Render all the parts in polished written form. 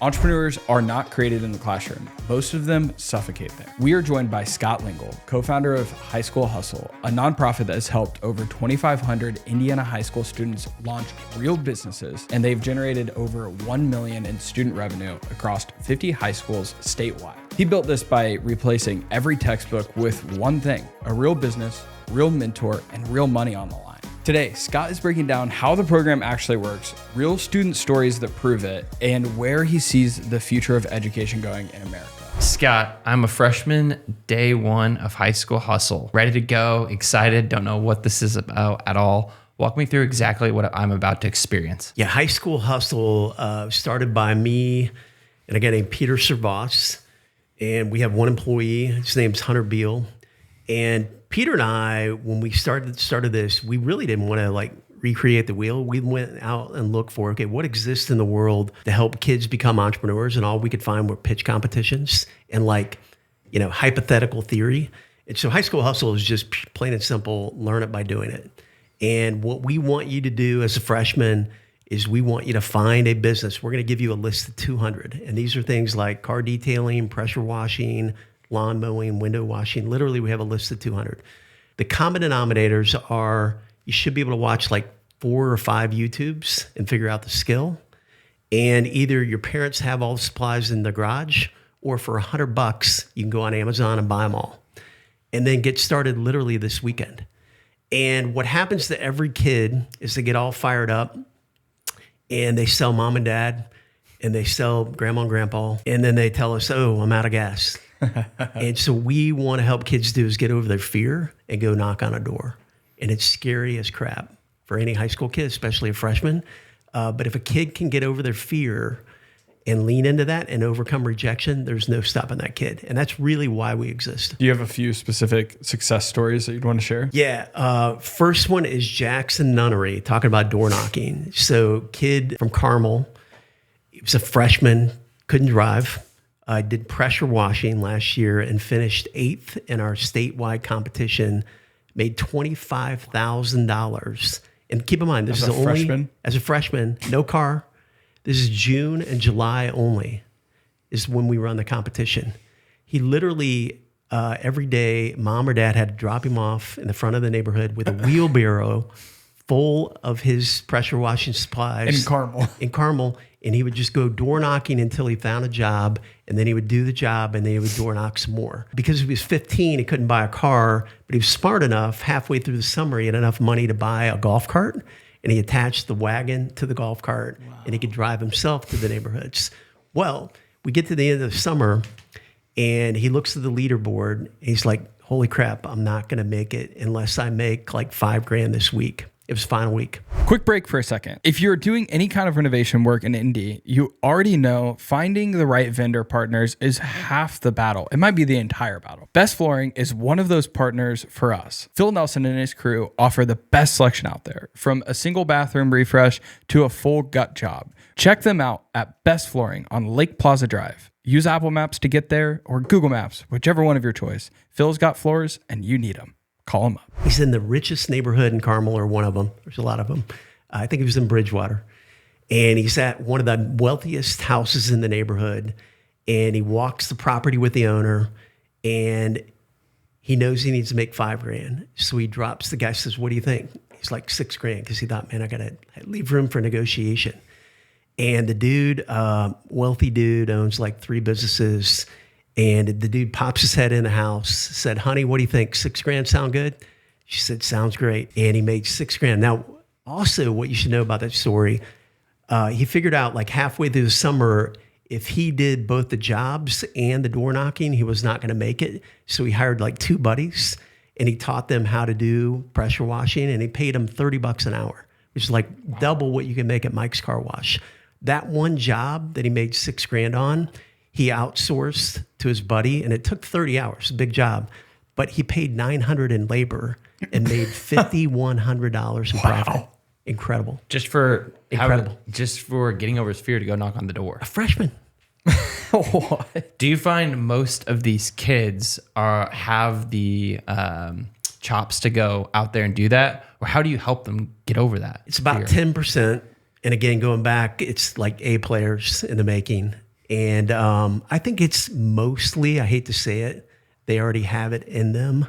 Entrepreneurs are not created in the classroom. Most of them suffocate there. We are joined by Scott Lingle, co-founder of High School Hustle, a nonprofit that has helped over 2,500 Indiana high school students launch real businesses, and they've generated over $1 million in student revenue across 50 high schools statewide. He built this by replacing every textbook with one thing: a real business, real mentor, and real money on the line. Today, Scott is breaking down how the program actually works, real student stories that prove it, and where he sees the future of education going in America. Scott, I'm a freshman, day one of High School Hustle. Ready to go, excited, don't know what this is about at all. Walk me through exactly what I'm about to experience. Yeah, High School Hustle started by me and a guy named Peter Servas. And we have one employee, his name's Hunter Beal. And Peter and I, when we started this, we really didn't want to recreate the wheel. We went out and looked for, okay, what exists in the world to help kids become entrepreneurs? And all we could find were pitch competitions and hypothetical theory. And so High School Hustle is just plain and simple, learn it by doing it. And what we want you to do as a freshman is we want you to find a business. We're going to give you a list of 200. And these are things like car detailing, pressure washing, lawn mowing, window washing. Literally, we have a list of 200. The common denominators are you should be able to watch 4 or 5 YouTubes and figure out the skill. And either your parents have all the supplies in the garage, or for $100, you can go on Amazon and buy them all. And then get started literally this weekend. And what happens to every kid is they get all fired up and they sell mom and dad and they sell grandma and grandpa. And then they tell us, oh, I'm out of gas. And so we want to help kids do is get over their fear and go knock on a door. And it's scary as crap for any high school kid, especially a freshman. But if a kid can get over their fear and lean into that and overcome rejection, there's no stopping that kid. And that's really why we exist. Do you have a few specific success stories that you'd want to share? Yeah. First one is Jackson Nunnery, talking about door knocking. So kid from Carmel, he was a freshman, couldn't drive. I did pressure washing last year and finished 8th in our statewide competition, made $25,000. And keep in mind, this is the only, as a freshman, no car. This is June and July only is when we run the competition. He literally, every day, mom or dad had to drop him off in the front of the neighborhood with a wheelbarrow full of his pressure washing supplies. In Carmel. And he would just go door knocking until he found a job, and then he would do the job, and then he would door knock some more. Because he was 15, he couldn't buy a car, but he was smart enough. Halfway through the summer, he had enough money to buy a golf cart, and he attached the wagon to the golf cart, and he could drive himself to the neighborhoods. Well, we get to the end of the summer, and he looks at the leaderboard, and he's like, holy crap, I'm not going to make it unless I make $5,000 this week. It was final week. Quick break for a second. If you're doing any kind of renovation work in Indy, you already know finding the right vendor partners is half the battle. It might be the entire battle. Best Flooring is one of those partners for us. Phil Nelson and his crew offer the best selection out there, from a single bathroom refresh to a full gut job. Check them out at Best Flooring on Lake Plaza Drive. Use Apple Maps to get there or Google Maps, whichever one of your choice. Phil's got floors and you need them. Call him up. He's in the richest neighborhood in Carmel, or one of them. There's a lot of them. I think he was in Bridgewater. And he's at one of the wealthiest houses in the neighborhood. And he walks the property with the owner. And he knows he needs to make $5,000. So he drops, the guy says, what do you think? He's like $6,000, because he thought, man, I got to leave room for negotiation. And the dude, wealthy dude, owns 3 businesses. And the dude pops his head in the house, said, honey, what do you think? $6,000 sound good? She said, sounds great. And he made $6,000. Now, also what you should know about that story, he figured out halfway through the summer, if he did both the jobs and the door knocking, he was not going to make it. So he hired 2 buddies, and he taught them how to do pressure washing, and he paid them $30 an hour, which is double what you can make at Mike's Car Wash. That one job that he made $6,000 on, he outsourced to his buddy, and it took 30 hours, a big job, but he paid $900 in labor and made $5,100 in profit. Wow. Incredible. Just for getting over his fear to go knock on the door. A freshman. What? Do you find most of these kids have the chops to go out there and do that? Or how do you help them get over that? It's about 10%. And again, going back, it's A players in the making. And I think it's mostly, I hate to say it, they already have it in them.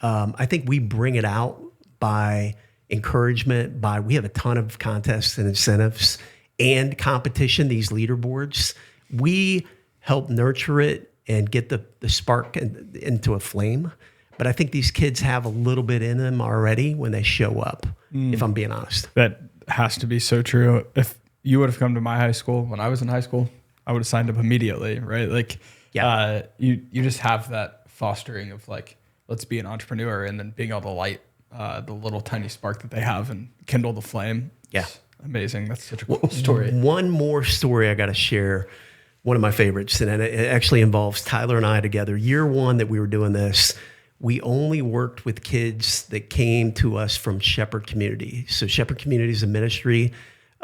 I think we bring it out by encouragement, we have a ton of contests and incentives and competition, these leaderboards. We help nurture it and get the spark into a flame. But I think these kids have a little bit in them already when they show up, if I'm being honest. That has to be so true. If you would have come to my high school when I was in high school, I would have signed up immediately, right? Like, you just have that fostering of like, let's be an entrepreneur, and then being able to light the little tiny spark that they have and kindle the flame. Yeah. It's amazing. That's such a cool story. One more story I got to share. One of my favorites, and it actually involves Tyler and I together. Year one that we were doing this, we only worked with kids that came to us from Shepherd Community. So Shepherd Community is a ministry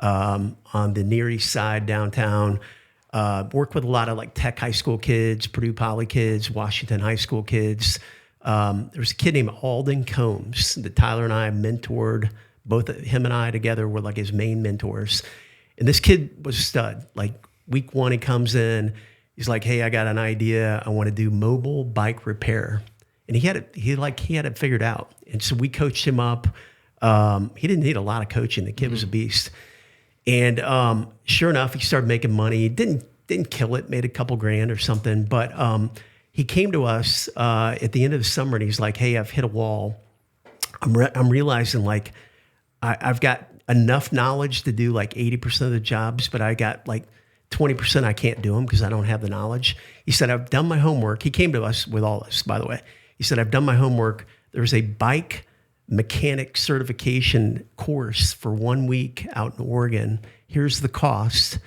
on the Near East Side downtown. Worked with a lot of like Tech High School kids, Purdue Poly kids, Washington High School kids. There's a kid named Alden Combs that Tyler and I mentored. Both him and I together were like his main mentors. And this kid was a stud. Like week one, he comes in, he's like, hey, I got an idea. I want to do mobile bike repair. And he had it figured out. And so we coached him up. He didn't need a lot of coaching. The kid was a beast. And sure enough, he started making money. Didn't kill it, made a couple grand or something. But he came to us at the end of the summer, and he's like, hey, I've hit a wall. I'm realizing like I've got enough knowledge to do like 80% of the jobs, but I got like 20% I can't do them because I don't have the knowledge. He said, I've done my homework. He came to us with all this, by the way. He said, I've done my homework. There's a bike mechanic certification course for 1 week out in Oregon. Here's the cost.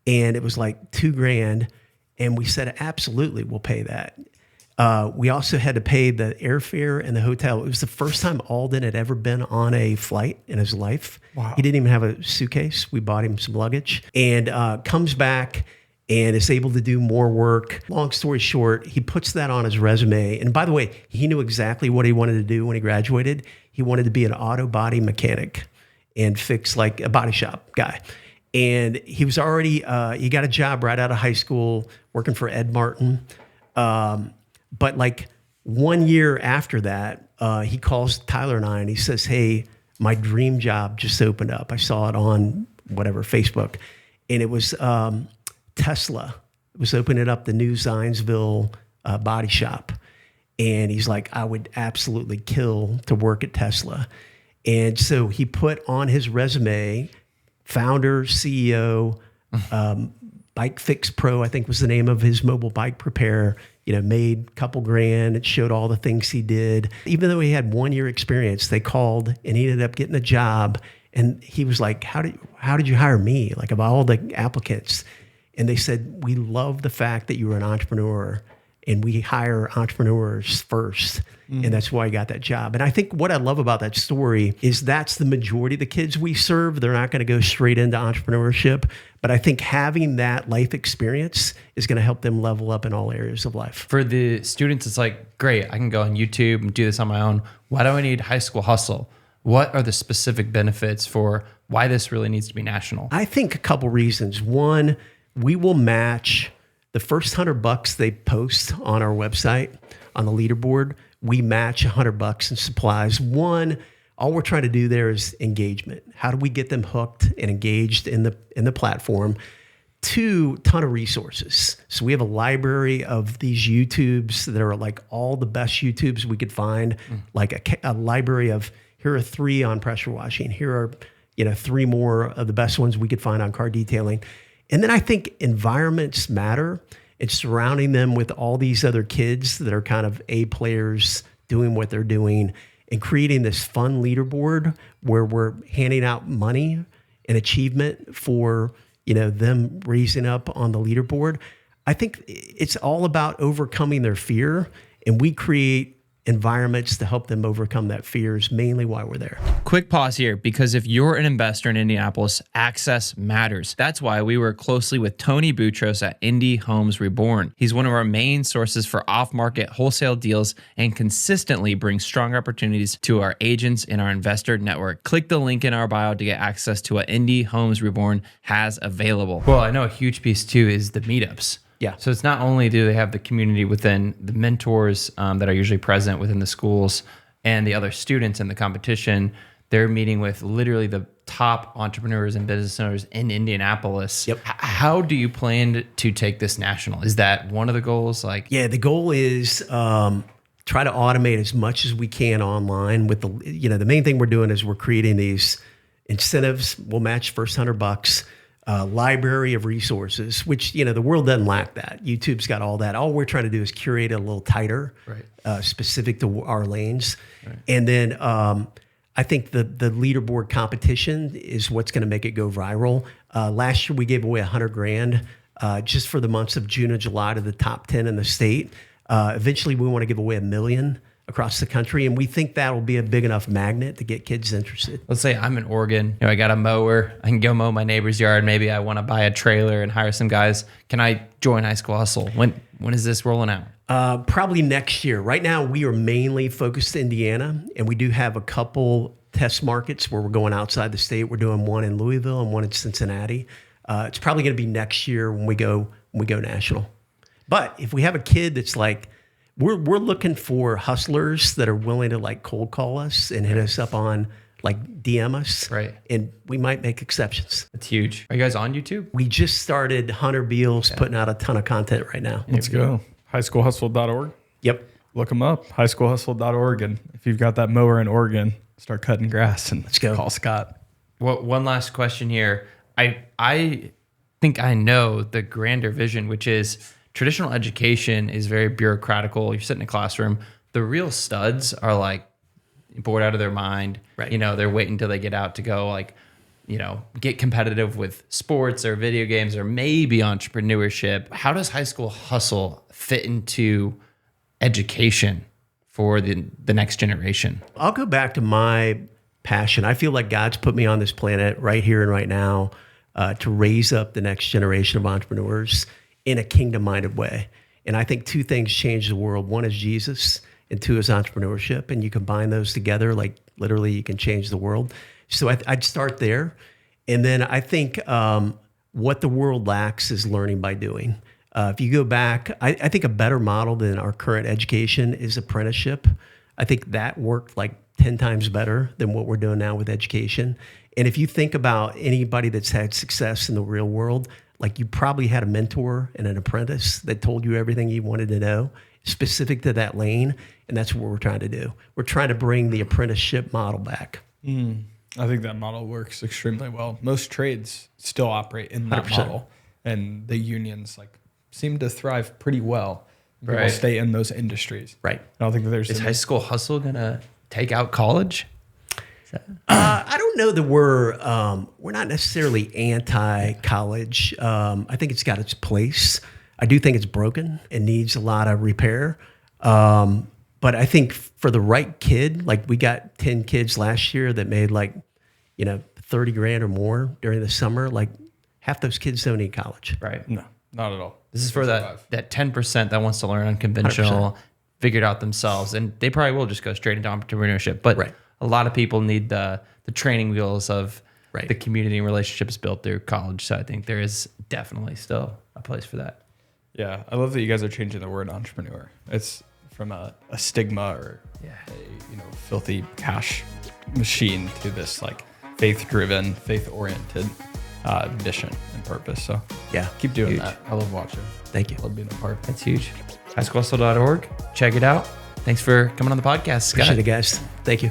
And it was like $2,000. And we said, absolutely, we'll pay that. We also had to pay the airfare and the hotel. It was the first time Alden had ever been on a flight in his life. Wow. He didn't even have a suitcase. We bought him some luggage, and comes back and is able to do more work. Long story short, he puts that on his resume. And by the way, he knew exactly what he wanted to do when he graduated. He wanted to be an auto body mechanic and fix like a body shop guy. And he was already, he got a job right out of high school working for Ed Martin. But like 1 year after that, he calls Tyler and I and he says, hey, my dream job just opened up. I saw it on whatever, Facebook. And it was Tesla. It was opening up the new Zionsville body shop. And he's like, I would absolutely kill to work at Tesla. And so he put on his resume, founder, CEO, Bike Fix Pro, I think was the name of his mobile bike repair, made a couple grand. It showed all the things he did. Even though he had 1 year experience, they called and he ended up getting a job. And he was like, how did you hire me? Like of all the applicants. And they said, we love the fact that you were an entrepreneur and we hire entrepreneurs first. And that's why I got that job. And I think what I love about that story is that's the majority of the kids we serve. They're not going to go straight into entrepreneurship. But I think having that life experience is going to help them level up in all areas of life. For the students, it's like, great, I can go on YouTube and do this on my own. Why do I need High School Hustle? What are the specific benefits for why this really needs to be national? I think a couple reasons. One, we will match the first $100 they post on our website, on the leaderboard. We match $100 in supplies. One, all we're trying to do there is engagement. How do we get them hooked and engaged in the platform? Two, ton of resources. So we have a library of these YouTubes that are like all the best YouTubes we could find, like a library of, here are 3 on pressure washing. Here are 3 more of the best ones we could find on car detailing. And then I think environments matter. It's surrounding them with all these other kids that are kind of A players doing what they're doing and creating this fun leaderboard where we're handing out money and achievement for, them raising up on the leaderboard. I think it's all about overcoming their fear, and we create environments to help them overcome that fear is mainly why we're there. Quick pause here, because if you're an investor in Indianapolis, access matters. That's why we work closely with Tony Boutros at Indy Homes Reborn. He's one of our main sources for off-market wholesale deals and consistently brings strong opportunities to our agents in our investor network. Click the link in our bio to get access to what Indy Homes Reborn has available. Well, I know a huge piece too is the meetups. Yeah. So it's not only do they have the community within the mentors that are usually present within the schools and the other students in the competition, they're meeting with literally the top entrepreneurs and business owners in Indianapolis. Yep. How do you plan to take this national? Is that one of the goals? Yeah, the goal is try to automate as much as we can online. With the main thing we're doing is we're creating these incentives. We'll match first $100. Library of resources, which, the world doesn't lack that. YouTube's got all that. All we're trying to do is curate it a little tighter, specific to our lanes. Right. And then I think the leaderboard competition is what's going to make it go viral. Last year, we gave away $100,000 just for the months of June and July to the top 10 in the state. Eventually, we want to give away $1 million across the country, and we think that'll be a big enough magnet to get kids interested. Let's say I'm in Oregon. I got a mower. I can go mow my neighbor's yard. Maybe I want to buy a trailer and hire some guys. Can I join High School Hustle? When is this rolling out? Probably next year. Right now, we are mainly focused in Indiana, and we do have a couple test markets where we're going outside the state. We're doing one in Louisville and one in Cincinnati. It's probably going to be next year when we go national. But if we have a kid that's like, we're looking for hustlers that are willing to cold call us and hit us up on DM us. Right. And we might make exceptions. That's huge. Are you guys on YouTube? We just started. Hunter Beals putting out a ton of content right now. Let's go. Highschoolhustle.org. Yep. Look them up. Highschoolhustle.org. And if you've got that mower in Oregon, start cutting grass and let's go. Call Scott. Well, one last question here. I think I know the grander vision, which is traditional education is very bureaucratical. You're sitting in a classroom. The real studs are bored out of their mind. Right. They're waiting until they get out to go get competitive with sports or video games or maybe entrepreneurship. How does High School Hustle fit into education for the next generation? I'll go back to my passion. I feel like God's put me on this planet right here and right now to raise up the next generation of entrepreneurs in a kingdom-minded way. And I think two things change the world. One is Jesus, and two is entrepreneurship. And you combine those together, literally you can change the world. So I'd start there. And then I think what the world lacks is learning by doing. If you go back, I think a better model than our current education is apprenticeship. I think that worked 10 times better than what we're doing now with education. And if you think about anybody that's had success in the real world, you probably had a mentor and an apprentice that told you everything you wanted to know specific to that lane. And that's what we're trying to do. We're trying to bring the apprenticeship model back. I think that model works extremely well. Most trades still operate in that 100%. model, and the unions seem to thrive pretty well. People Right. stay in those industries. Right. I don't think that there's Is High School Hustle gonna take out college? I don't know that we're not necessarily anti-college. I think it's got its place. I do think it's broken and needs a lot of repair. But I think for the right kid, we got 10 kids last year that made $30,000 or more during the summer. Half those kids don't need college. Right. No, not at all. This is for that 10% that wants to learn unconventional, 100%. figure it out themselves, and they probably will just go straight into entrepreneurship. But Right. a lot of people need the training wheels of Right. the community and relationships built through college. So I think there is definitely still a place for that. Yeah, I love that you guys are changing the word entrepreneur. It's from a stigma or a filthy cash machine to this faith-driven, faith-oriented mission and purpose. So Yeah. keep doing Huge. that. I love watching. Thank you. Love being a part. That's huge. HighSchoolHustle.org. Check it out. Thanks for coming on the podcast, Scott. Appreciate it, guys. Thank you.